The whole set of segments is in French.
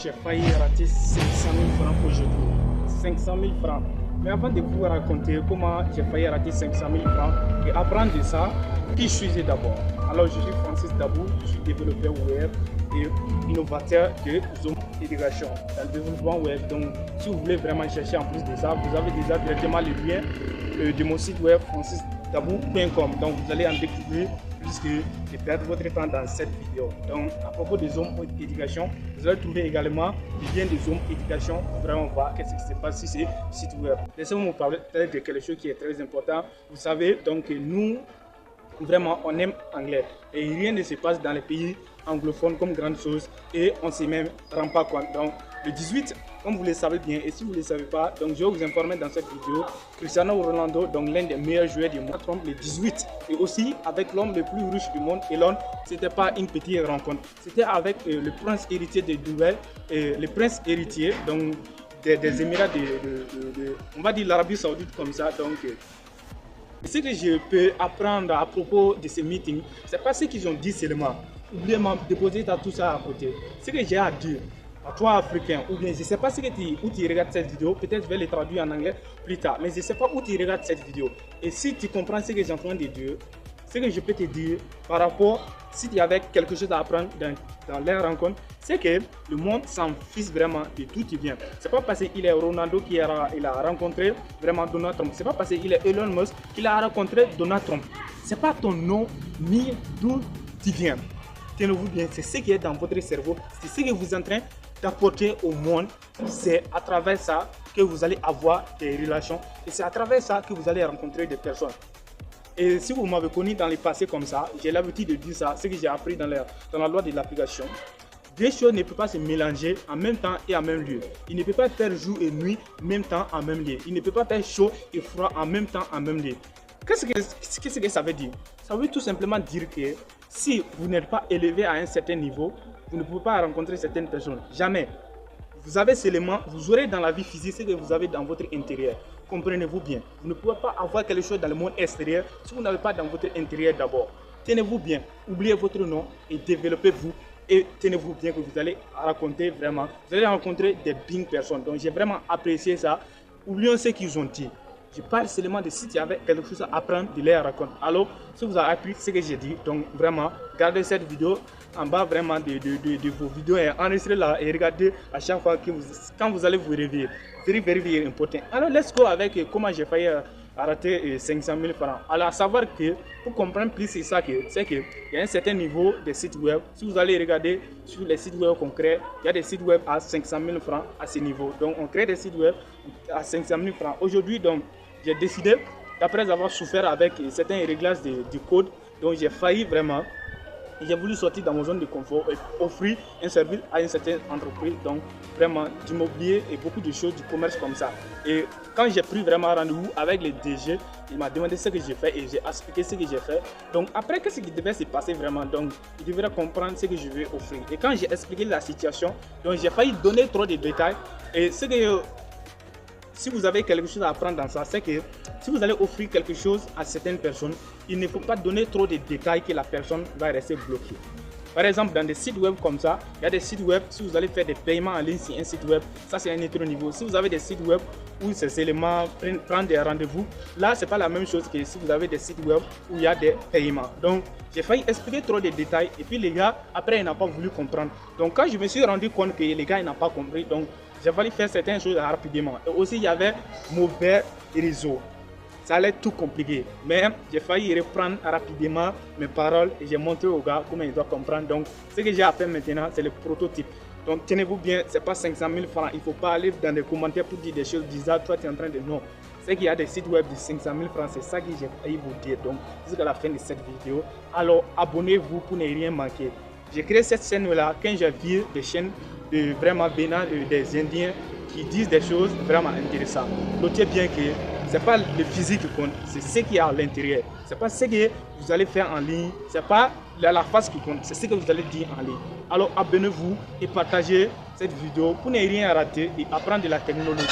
J'ai failli rater 500 000 francs aujourd'hui. 500 000 francs. Mais avant de vous raconter comment j'ai failli rater 500 000 francs et apprendre de ça, qui je suis d'abord. Alors, je suis Francis Dabou, je suis développeur web et innovateur de Zoom Intégration dans le développement web. Donc, si vous voulez vraiment chercher en plus de ça, vous avez déjà directement le lien de mon site web francisdabou.com. Donc, vous allez en découvrir plus que de perdre votre temps dans cette vidéo. Donc, à propos de Zoom Éducation, vous allez trouver également le lien de Zoom Éducation pour vraiment voir qu'est-ce qui se passe sur ce site web. Laissez-moi vous parler de quelque chose qui est très important. Vous savez, donc, nous, vraiment, on aime anglais. Et rien ne se passe dans les pays anglophones comme grande chose et on ne s'y même rend pas compte. Donc, le 18, comme vous le savez bien, et si vous ne le savez pas, donc je vais vous informer dans cette vidéo, Cristiano Ronaldo, donc l'un des meilleurs joueurs du monde, trompe le 18. Et aussi avec l'homme le plus riche du monde, Elon, c'était pas une petite rencontre. C'était avec le prince héritier de Dubaï, le prince héritier donc des Émirats on va dire l'Arabie Saoudite comme ça. Donc, ce que je peux apprendre à propos de ces meetings, c'est pas ce qu'ils ont dit seulement. Oubliez de déposer tout ça à côté. Ce que j'ai à dire à toi Africain, ou bien je ne sais pas où tu regardes cette vidéo, peut-être je vais le traduire en anglais plus tard, mais je ne sais pas où tu regardes cette vidéo. Et si tu comprends ce que j'ai en train de dire, ce que je peux te dire par rapport, si tu avais quelque chose à apprendre dans les rencontres, c'est que le monde s'en fiche vraiment de tout qui vient. C'est pas parce qu'il est Ronaldo il a rencontré vraiment Donald Trump. C'est pas parce qu'il est Elon Musk qu'il a rencontré Donald Trump. C'est pas ton nom ni d'où tu viens. Tenez-vous bien, c'est ce qui est dans votre cerveau, c'est ce que vous êtes en train d'apporter au monde. C'est à travers ça que vous allez avoir des relations et c'est à travers ça que vous allez rencontrer des personnes. Et si vous m'avez connu dans le passé comme ça, j'ai l'habitude de dire ça, ce que j'ai appris dans la loi de l'application. Deux choses ne peuvent pas se mélanger en même temps et en même lieu. Il ne peut pas faire jour et nuit en même temps en même lieu. Il ne peut pas faire chaud et froid en même temps en même lieu. Qu'est-ce que ça veut dire? Ça veut tout simplement dire que si vous n'êtes pas élevé à un certain niveau, vous ne pouvez pas rencontrer certaines personnes. Jamais. Vous avez seulement, vous aurez dans la vie physique ce que vous avez dans votre intérieur. Comprenez-vous bien. Vous ne pouvez pas avoir quelque chose dans le monde extérieur si vous n'avez pas dans votre intérieur d'abord. Tenez-vous bien. Oubliez votre nom et développez-vous. Et tenez-vous bien que vous allez raconter vraiment. Vous allez rencontrer des big personnes. Donc j'ai vraiment apprécié ça. Oublions ce qu'ils ont dit. Je parle seulement de si tu avais quelque chose à apprendre de les raconter. Alors, si vous avez appris ce que j'ai dit, donc vraiment, gardez cette vidéo en bas vraiment de vos vidéos et enregistrez-la et regardez à chaque fois que quand vous allez vous réveiller. Very important. Alors, let's go avec comment j'ai failli rater 500 000 francs. Alors, à savoir que, pour comprendre plus, c'est qu'il y a un certain niveau de sites web. Si vous allez regarder sur les sites web qu'on crée, il y a des sites web à 500 000 francs à ce niveau. Donc, on crée des sites web à 500 000 francs. Aujourd'hui, donc, j'ai décidé, après avoir souffert avec certains réglages du code, donc j'ai failli vraiment, j'ai voulu sortir dans mon zone de confort et offrir un service à une certaine entreprise, donc vraiment d'immobilier et beaucoup de choses du commerce comme ça. Et quand j'ai pris vraiment rendez-vous avec le DG, il m'a demandé ce que j'ai fait et j'ai expliqué ce que j'ai fait. Donc après, qu'est-ce qui devait se passer vraiment? Donc il devrait comprendre ce que je vais offrir. Et quand j'ai expliqué la situation, donc j'ai failli donner trop de détails. Et ce que si vous avez quelque chose à apprendre dans ça, c'est que si vous allez offrir quelque chose à certaines personnes, il ne faut pas donner trop de détails que la personne va rester bloquée. Par exemple, dans des sites web comme ça, il y a des sites web, si vous allez faire des paiements en ligne sur un site web, ça c'est un autre niveau. Si vous avez des sites web où c'est seulement prendre des rendez-vous, là c'est pas la même chose que si vous avez des sites web où il y a des paiements. Donc j'ai failli expliquer trop de détails et puis les gars, après ils n'ont pas voulu comprendre. Donc quand je me suis rendu compte que les gars ils n'ont pas compris, donc j'ai fallu faire certaines choses rapidement. Et aussi il y avait mauvais réseau. Ça allait tout compliqué, mais j'ai failli reprendre rapidement mes paroles et j'ai montré aux gars comment ils doivent comprendre. Donc, ce que j'ai à faire maintenant, c'est le prototype. Donc, tenez-vous bien, ce n'est pas 500 000 francs. Il ne faut pas aller dans les commentaires pour dire des choses bizarres. Toi, tu es en train de non. C'est qu'il y a des sites web de 500 000 francs, c'est ça que j'ai failli vous dire. Donc, jusqu'à la fin de cette vidéo. Alors, abonnez-vous pour ne rien manquer. J'ai créé cette chaîne-là quand j'ai vu des chaînes de vraiment bénin des Indiens qui disent des choses vraiment intéressantes. Notez bien que ce n'est pas le physique qui compte, c'est ce qu'il y a à l'intérieur. Ce n'est pas ce que vous allez faire en ligne, ce n'est pas la face qui compte, c'est ce que vous allez dire en ligne. Alors abonnez-vous et partagez cette vidéo pour ne rien rater et apprendre de la technologie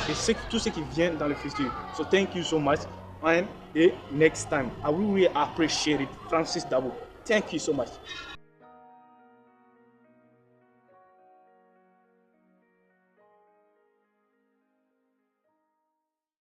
et tout ce qui vient dans le futur. So thank you so much and next time. I will really appreciate it. Francis Dabou. Thank you so much.